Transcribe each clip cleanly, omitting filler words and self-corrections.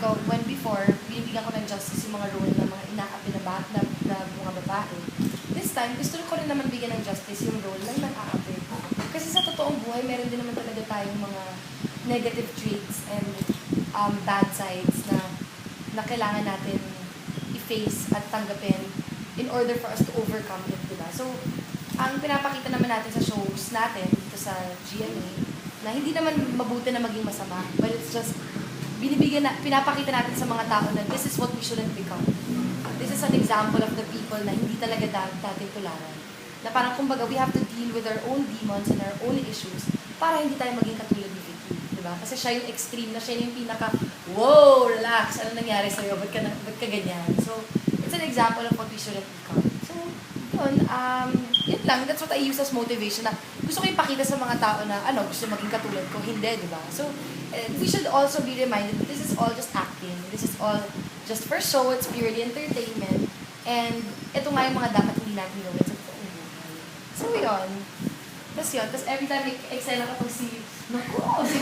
ko, when before, binibigyan ko ng justice yung mga role ng mga inaapi na mga babae. This time, gusto ko rin naman bigyan ng justice yung role ng nang-aapi. Kasi sa totoong buhay, meron din naman talaga tayong mga negative traits and bad sides na kailangan natin i-face at tanggapin in order for us to overcome it, diba? So, ang pinapakita naman natin sa shows natin dito sa GMA, na hindi naman mabuti na maging masama, but it's just pinapakita natin sa mga tao na this is what we shouldn't become. This is an example of the people na hindi talaga dating tularan. Na parang kumbaga, we have to deal with our own demons and our own issues para hindi tayo maging katulad ni Vicky. Diba? Kasi siya yung extreme na siya yung pinaka, wow, relax, ano nangyari sa'yo, ba't ka ganyan? So, it's an example of what we shouldn't become. So, yun lang, that's what I use as motivation na gusto ko ipakita sa mga tao na, gusto maging katulad ko, hindi, diba? So, we should also be reminded that this is all just acting. This is all just for show, it's purely entertainment. And ito nga yung mga dapat hindi natin gawin sa totoong buhay. So, yun. Tapos every time excel ako si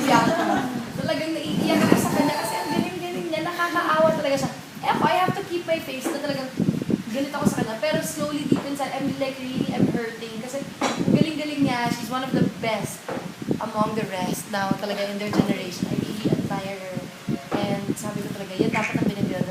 Bianca, talagang naiiyak ako sa kanya kasi ang galing-galing niya, nakakaawa talaga siya. I have to keep my face na talagang ganito ako sa kanya. Pero slowly deep inside, I'm hurting. Kasi galing-galing niya. She's one of the best among the rest now talaga in their generation. I really admire her. And sabi ko talaga, yan dapat ang binibuild